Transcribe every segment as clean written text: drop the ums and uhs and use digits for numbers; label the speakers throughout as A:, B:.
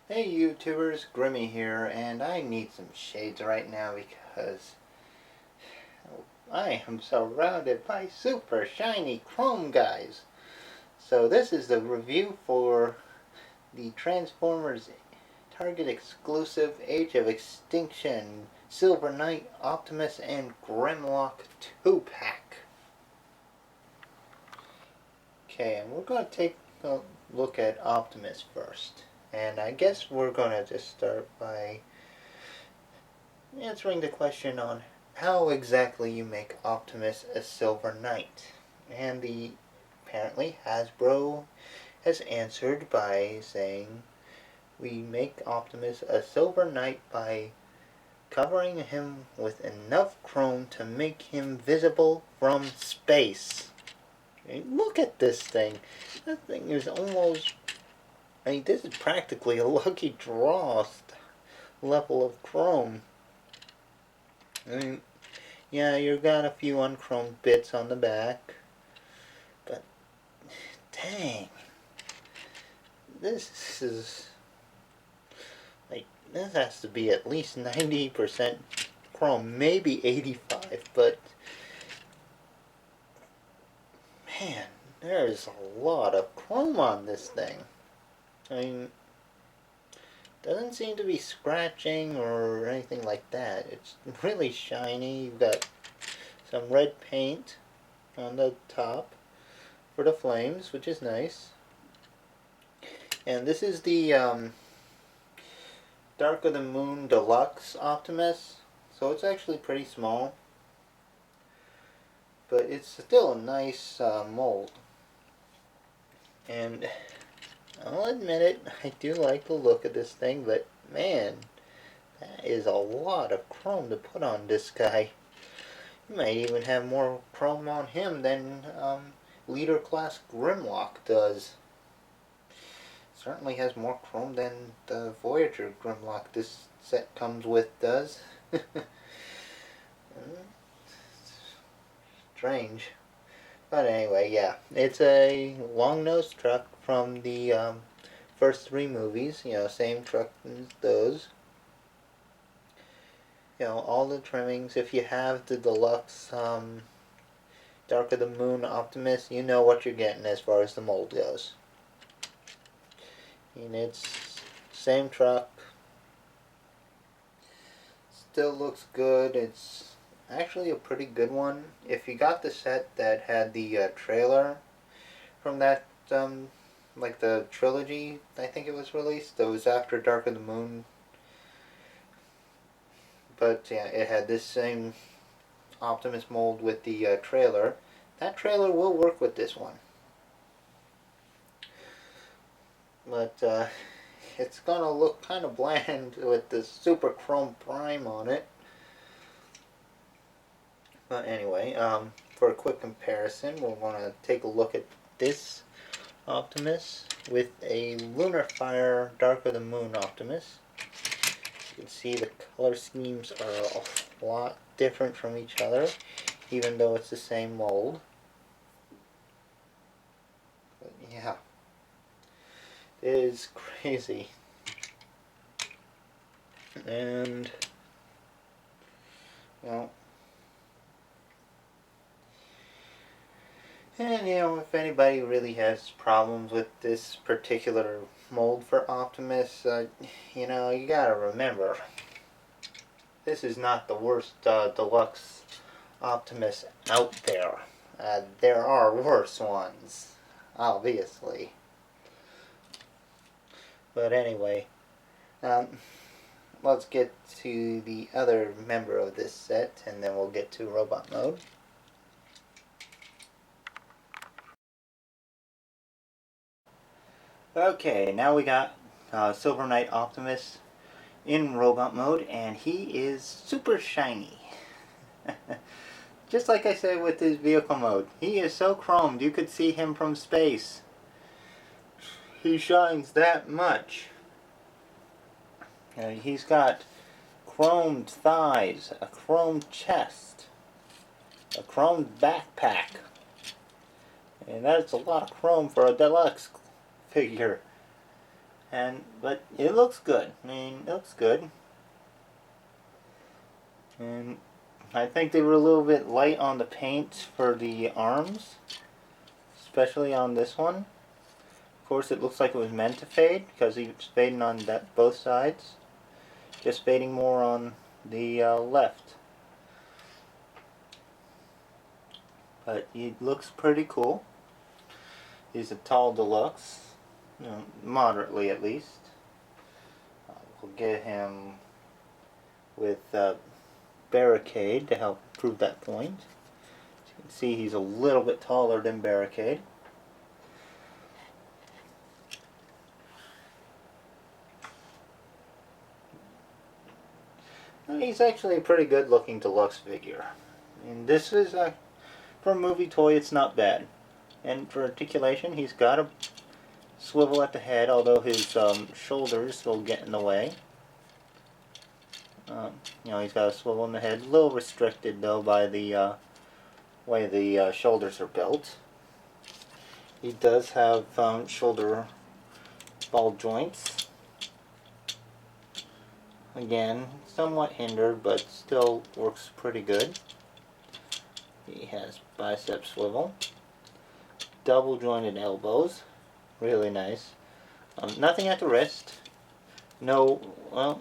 A: Hey YouTubers, Grimmy here, and I need some shades right now because I am surrounded by super shiny chrome guys. So this is the review for the Transformers Target exclusive Age of Extinction Silver Knight, Optimus, and Grimlock 2-pack. Okay, and we're going to take a look at Optimus first. And I guess we're going to just start by answering the question on how exactly you make Optimus a Silver Knight. And apparently Hasbro has answered by saying we make Optimus a Silver Knight by covering him with enough chrome to make him visible from space. I mean, look at this thing. That thing is almost... this is practically a lucky draw level of chrome. I mean, yeah, you've got a few unchromed bits on the back, but dang, this is this has to be at least 90% chrome, maybe 85, but man, there is a lot of chrome on this thing. I mean, doesn't seem to be scratching or anything like that. It's really shiny. You've got some red paint on the top for the flames, which is nice. And this is the Dark of the Moon Deluxe Optimus, so it's actually pretty small, but it's still a nice mold. And I'll admit it, I do like the look of this thing, but man, that is a lot of chrome to put on this guy. You might even have more chrome on him than Leader Class Grimlock does. Certainly has more chrome than the Voyager Grimlock this set comes with does. Strange. But anyway, yeah. It's a long-nosed truck from the first three movies. You know, same truck as those. You know, all the trimmings. If you have the Deluxe Dark of the Moon Optimus, you know what you're getting as far as the mold goes. And it's same truck. Still looks good. It's actually a pretty good one. If you got the set that had the trailer from that, like the trilogy, I think it was released. That was after Dark of the Moon. But yeah, it had this same Optimus mold with the trailer. That trailer will work with this one. But it's gonna look kind of bland with the Super Chrome Prime on it. But anyway, for a quick comparison, we're gonna take a look at this Optimus with a Lunar Fire Dark of the Moon Optimus. You can see the color schemes are a lot different from each other, even though it's the same mold. But yeah, it is crazy. And, well, and you know, if anybody really has problems with this particular mold for Optimus, you know, you gotta remember, this is not the worst Deluxe Optimus out there. There are worse ones, obviously. But anyway, let's get to the other member of this set, and then we'll get to robot mode. Okay, now we got Silver Knight Optimus in robot mode, and he is super shiny. Just like I said with his vehicle mode, he is so chromed you could see him from space. He shines that much. He's got chromed thighs, a chromed chest, a chromed backpack, and that's a lot of chrome for a deluxe figure. But it looks good. I mean, it looks good. And I think they were a little bit light on the paint for the arms, especially on this one. Of course, it looks like it was meant to fade because he was fading on both sides. Just fading more on the left. But he looks pretty cool. He's a tall deluxe, you know, moderately at least. We'll get him with Barricade to help prove that point. As you can see, he's a little bit taller than Barricade. He's actually a pretty good looking deluxe figure. And this is, for a movie toy, it's not bad. And for articulation, he's got a swivel at the head, although his shoulders will get in the way. You know, he's got a swivel in the head. A little restricted, though, by the way the shoulders are built. He does have shoulder ball joints. Again, somewhat hindered, but still works pretty good. He has bicep swivel. Double jointed elbows. Really nice. Nothing at the wrist. No, well,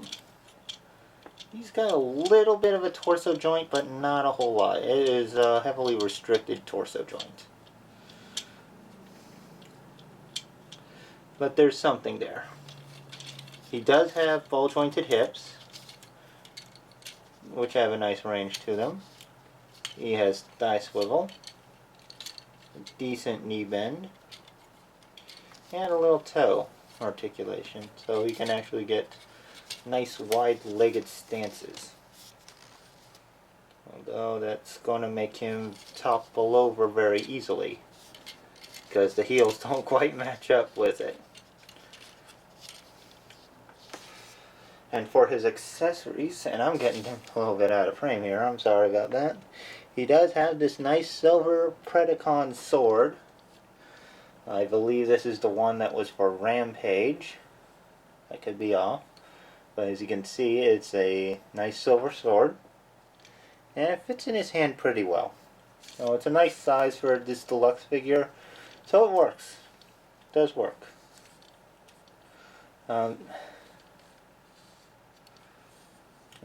A: he's got a little bit of a torso joint, but not a whole lot. It is a heavily restricted torso joint. But there's something there. He does have ball jointed hips, which have a nice range to them. He has thigh swivel, a decent knee bend, and a little toe articulation, so he can actually get nice wide-legged stances. Although that's going to make him topple over very easily, because the heels don't quite match up with it. And for his accessories, and I'm getting a little bit out of frame here, I'm sorry about that. He does have this nice silver Predacon sword. I believe this is the one that was for Rampage. I could be off. But as you can see, it's a nice silver sword. And it fits in his hand pretty well. So it's a nice size for this deluxe figure. So it works. It does work.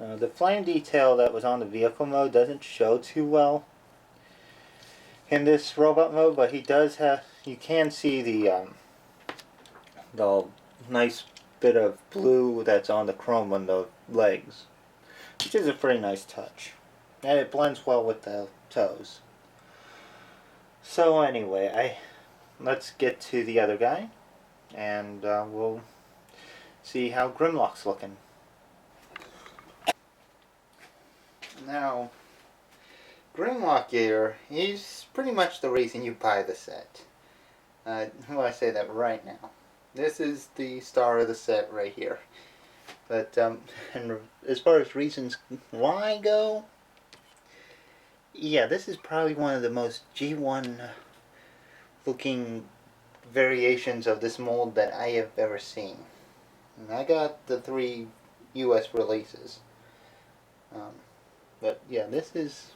A: The flame detail that was on the vehicle mode doesn't show too well in this robot mode, but he does have, you can see the nice bit of blue that's on the chrome on the legs, which is a pretty nice touch, and it blends well with the toes. So anyway, let's get to the other guy, and we'll see how Grimlock's looking. Now, Grimlock Gator, he's pretty much the reason you buy the set. Well, I say that right now. This is the star of the set right here. But and as far as reasons why go, yeah, this is probably one of the most G1 looking variations of this mold that I have ever seen. And I got the 3 US releases. But yeah, this is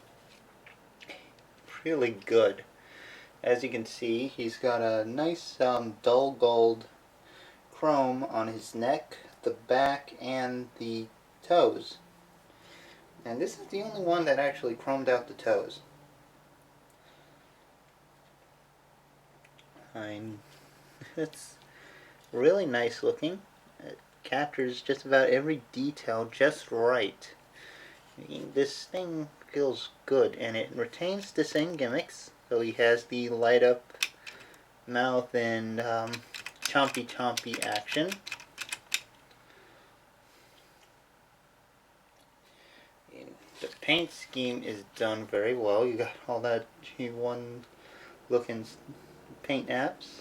A: really good. As you can see, he's got a nice dull gold chrome on his neck, the back, and the toes. And this is the only one that actually chromed out the toes. It's really nice looking. It captures just about every detail just right. This thing feels good, and it retains the same gimmicks. So he has the light up mouth and chompy chompy action. The paint scheme is done very well. You got all that G1 looking paint apps.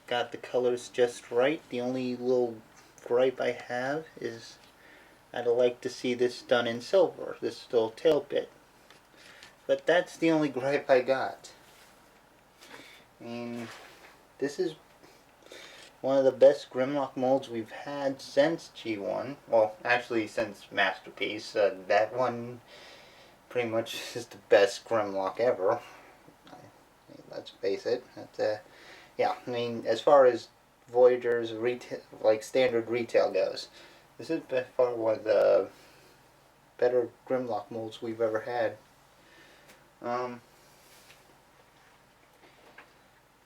A: Got the colors just right. The only little gripe I have is I'd like to see this done in silver, this little tail bit. But that's the only gripe I got. And this is one of the best Grimlock molds we've had since G1. Well, actually since Masterpiece. That one pretty much is the best Grimlock ever. Let's face it. Yeah, I mean, as far as Voyager's retail, like standard retail goes, this is by far one of the better Grimlock molds we've ever had.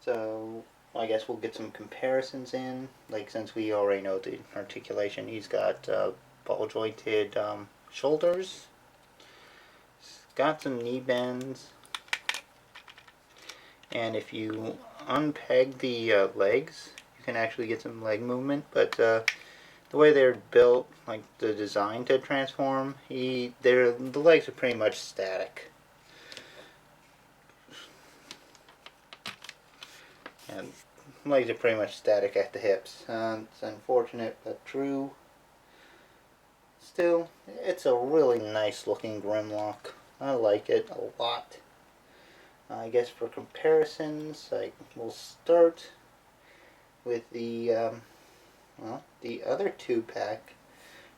A: So I guess we'll get some comparisons in. Like, since we already know the articulation, he's got ball jointed shoulders. He's got some knee bends. And if you unpeg the legs, you can actually get some leg movement. But the way they're built, like the design to transform, the legs are pretty much static. And legs are pretty much static at the hips. It's unfortunate but true. Still, it's a really nice looking Grimlock. I like it a lot. I guess for comparisons, we'll start with the other 2-pack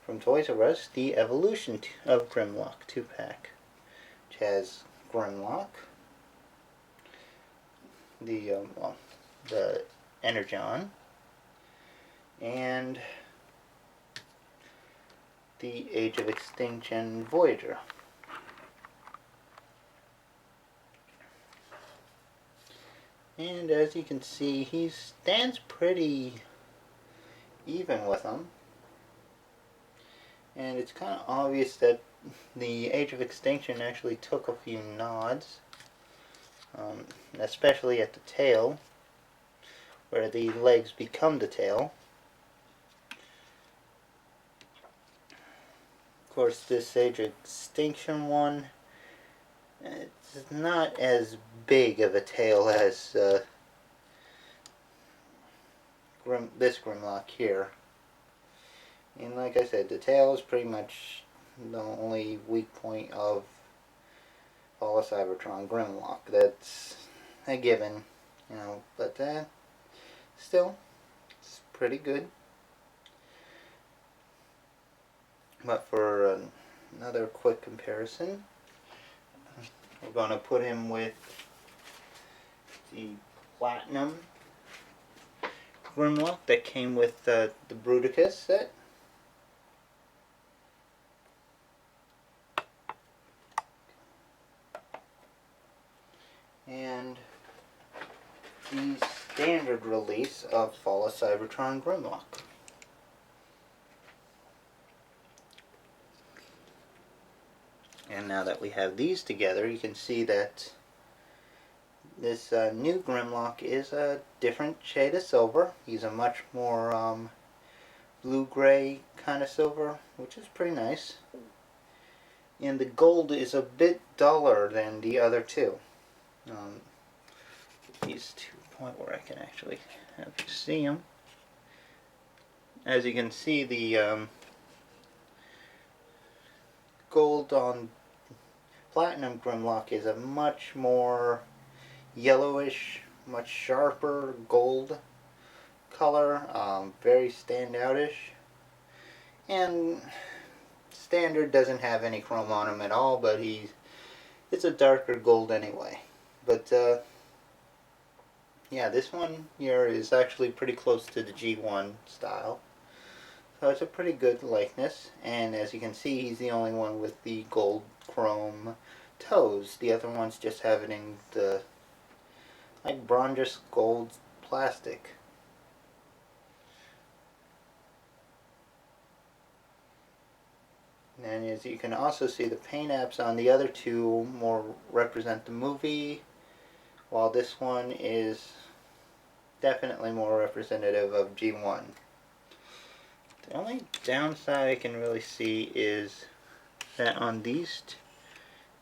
A: from Toys R Us, the Evolution of Grimlock 2-pack, which has Grimlock, the Energon, and the Age of Extinction Voyager. And as you can see, he stands pretty even with them. And it's kind of obvious that the Age of Extinction actually took a few nods, especially at the tail, where the legs become the tail. Of course, this Age of Extinction one, it's not as big of a tail as this Grimlock here. And like I said, the tail is pretty much the only weak point of Fall of Cybertron Grimlock. That's a given, you know, but still, it's pretty good. But for another quick comparison, we're going to put him with the Platinum Grimlock that came with the Bruticus set. And the standard release of Fall of Cybertron Grimlock. And now that we have these together, you can see that this new Grimlock is a different shade of silver. He's a much more blue-gray kind of silver, which is pretty nice. And the gold is a bit duller than the other two. These to a point where I can actually have you see them. As you can see, the gold on Platinum Grimlock is a much more yellowish, much sharper gold color, very standoutish. And Standard doesn't have any chrome on him at all, but it's a darker gold anyway. But yeah, this one here is actually pretty close to the G1 style. So it's a pretty good likeness, and as you can see, he's the only one with the gold chrome toes. The other ones just have it in the like bronzest gold plastic. And as you can also see, the paint apps on the other two more represent the movie, while this one is definitely more representative of G1. The only downside I can really see is that on these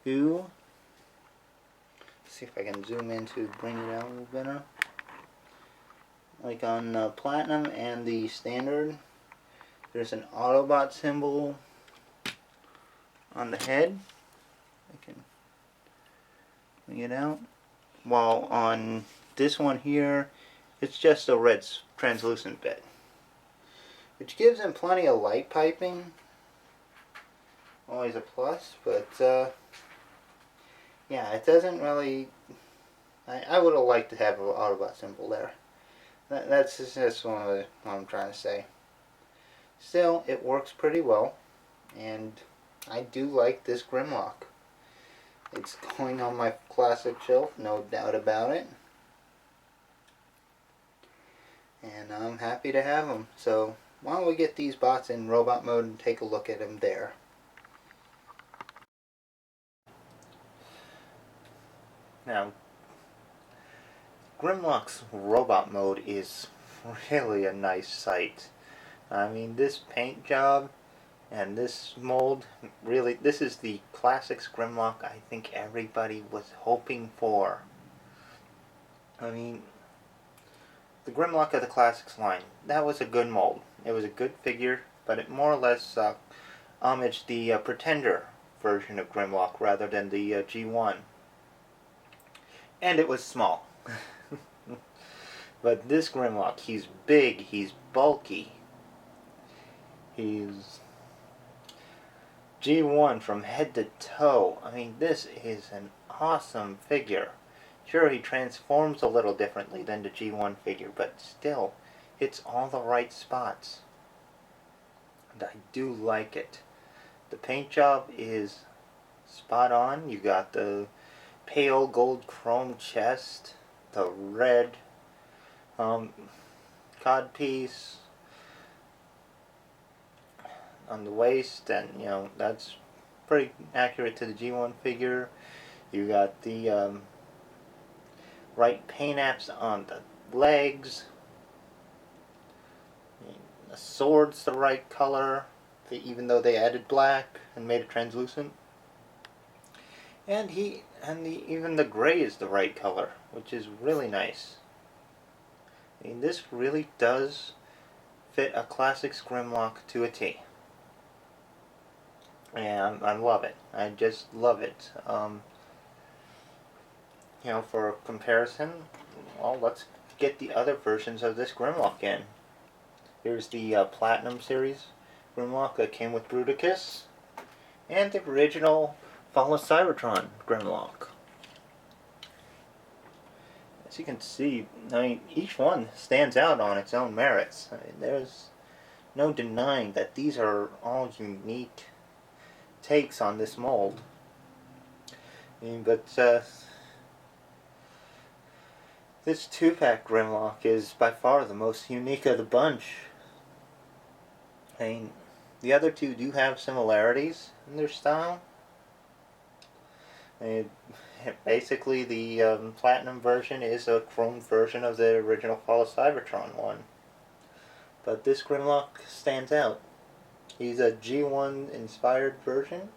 A: two, let's see if I can zoom in to bring it out a little better. Like on Platinum and the Standard, there's an Autobot symbol on the head. I can bring it out. While on this one here, it's just a red translucent bit, which gives him plenty of light piping. Always a plus, but yeah, it doesn't really. I would have liked to have an Autobot symbol there. That's just what I'm trying to say. Still, it works pretty well, and I do like this Grimlock. It's going on my classic shelf, no doubt about it. And I'm happy to have them. So why don't we get these bots in robot mode and take a look at them there. Now, Grimlock's robot mode is really a nice sight. I mean, this paint job and this mold, really, this is the Classics Grimlock I think everybody was hoping for. I mean, the Grimlock of the Classics line, that was a good mold. It was a good figure, but it more or less homaged the Pretender version of Grimlock rather than the G1. And it was small. But this Grimlock, he's big, he's bulky. He's G1 from head to toe. I mean, this is an awesome figure. Sure, he transforms a little differently than the G1 figure, but still, it's all the right spots. And I do like it. The paint job is spot on. You got the pale gold chrome chest, the red codpiece on the waist, and you know, that's pretty accurate to the G1 figure. You got the right paint apps on the legs. The sword's the right color, even though they added black and made it translucent. And even the gray is the right color, which is really nice. I mean, this really does fit a Classics Grimlock to a T. And I love it. I just love it. You know, for comparison, well, let's get the other versions of this Grimlock in. Here's the Platinum Series Grimlock that came with Bruticus, and the original Fall of Cybertron Grimlock. As you can see, I mean, each one stands out on its own merits. I mean, there's no denying that these are all unique takes on this mold. I mean, but this 2-pack Grimlock is by far the most unique of the bunch. I mean, the other two do have similarities in their style. I mean, basically, the Platinum version is a chromed version of the original Fall of Cybertron one. But this Grimlock stands out. He's a G1 inspired version,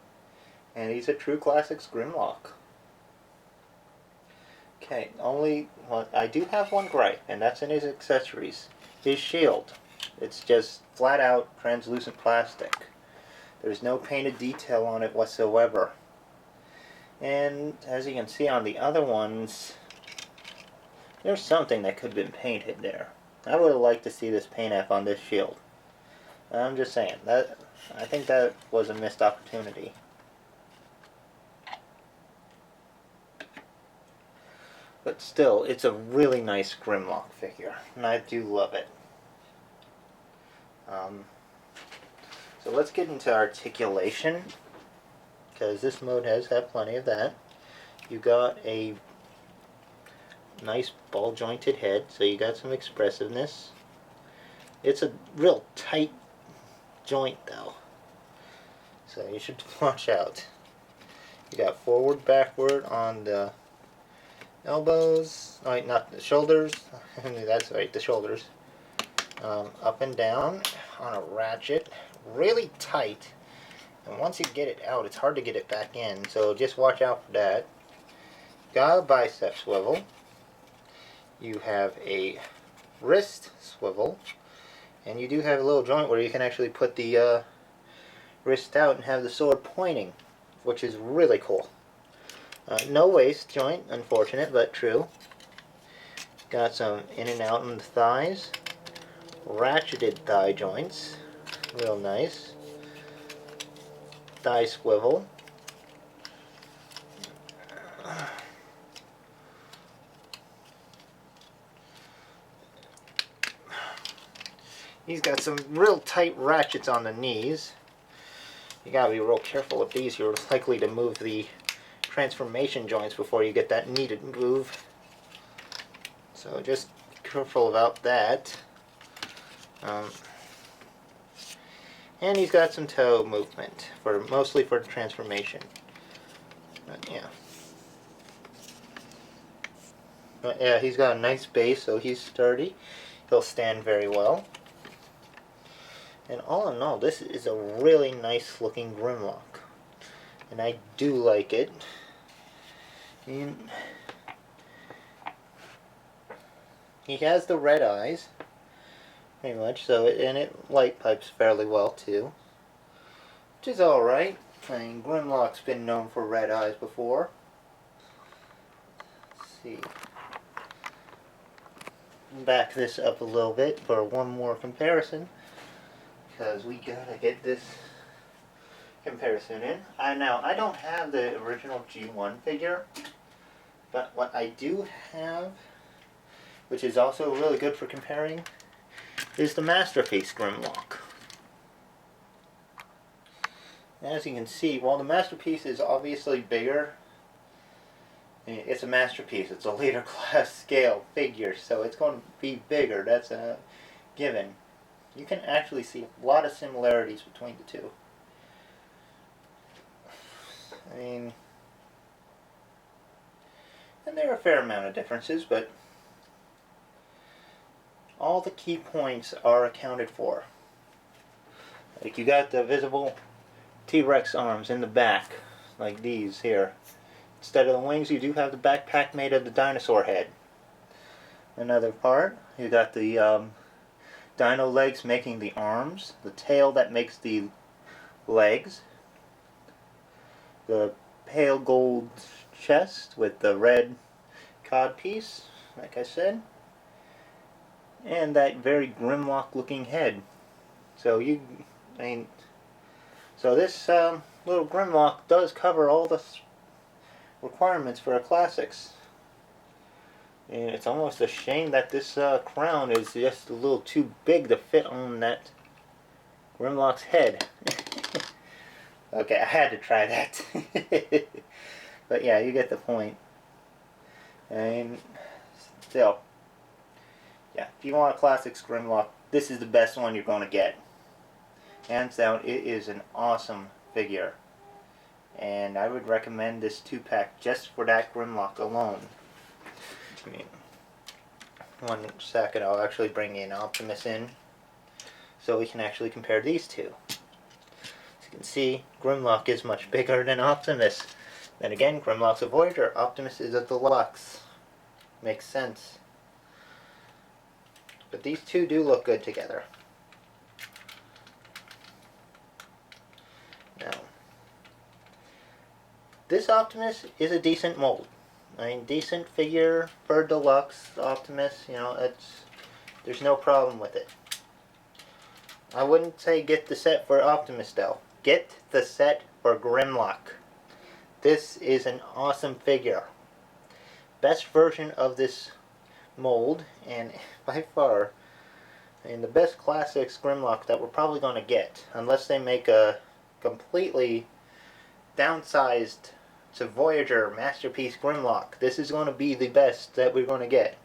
A: and he's a true Classics Grimlock. Okay, well, I do have one gripe, and that's in his accessories. His shield. It's just flat out translucent plastic. There's no painted detail on it whatsoever. And as you can see on the other ones, there's something that could have been painted there. I would have liked to see this paint app on this shield. I'm just saying, I think that was a missed opportunity. But still, it's a really nice Grimlock figure, and I do love it. So let's get into articulation, because this mode has had plenty of that. You got a nice ball jointed head, so you got some expressiveness. It's a real tight joint though, so you should watch out. You got forward, backward on the elbows, right, not the shoulders, that's right, the shoulders. Up and down on a ratchet, really tight. And once you get it out, it's hard to get it back in, so just watch out for that. Got a bicep swivel. You have a wrist swivel. And you do have a little joint where you can actually put the wrist out and have the sword pointing, which is really cool. No waist joint, unfortunate, but true. Got some in and out on the thighs. ratcheted thigh joints, real nice. Thigh swivel. He's got some real tight ratchets on the knees. You gotta be real careful with these. You're likely to move the transformation joints before you get that knee to move. So just be careful about that. And he's got some toe movement, mostly for the transformation. But yeah. But yeah, he's got a nice base, so he's sturdy. He'll stand very well. And all in all, this is a really nice looking Grimlock. And I do like it. And he has the red eyes, pretty much, so it light pipes fairly well too. Which is alright. I mean, Grimlock's been known for red eyes before. Let's see. Back this up a little bit for one more comparison, because we gotta get this comparison in. Now, I don't have the original G1 figure, but what I do have, which is also really good for comparing, is the Masterpiece Grimlock. As you can see, while the Masterpiece is obviously bigger, it's a Masterpiece. It's a later class scale figure, so it's going to be bigger. That's a given. You can actually see a lot of similarities between the two. I mean, and there are a fair amount of differences, but all the key points are accounted for. Like, you got the visible T-Rex arms in the back, like these here. Instead of the wings, you do have the backpack made of the dinosaur head. Another part, you got the dino legs making the arms, the tail that makes the legs, the pale gold chest with the red codpiece, like I said, and that very Grimlock looking head. So so this little Grimlock does cover all the requirements for a classics. And it's almost a shame that this crown is just a little too big to fit on that Grimlock's head. Okay, I had to try that. But yeah, you get the point. And still, yeah, if you want a classics Grimlock, this is the best one you're going to get. Hands down, it is an awesome figure. And I would recommend this 2-pack just for that Grimlock alone. I mean, one second, I'll actually bring in Optimus in, so we can actually compare these two. As you can see, Grimlock is much bigger than Optimus. Then again, Grimlock's a Voyager, Optimus is a Deluxe. Makes sense. But these two do look good together. Now, this Optimus is a decent mold. I mean, decent figure for Deluxe Optimus, you know, there's no problem with it. I wouldn't say get the set for Optimus though. Get the set for Grimlock. This is an awesome figure. Best version of this mold, and by far, and the best classics Grimlock that we're probably going to get, unless they make a completely downsized to Voyager Masterpiece Grimlock. This is going to be the best that we're going to get.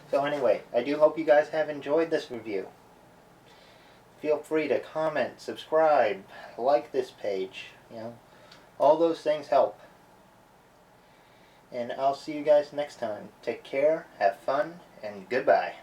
A: So anyway, I do hope you guys have enjoyed this review. Feel free to comment, subscribe, like this page. You know, all those things help. And I'll see you guys next time. Take care, have fun, and goodbye.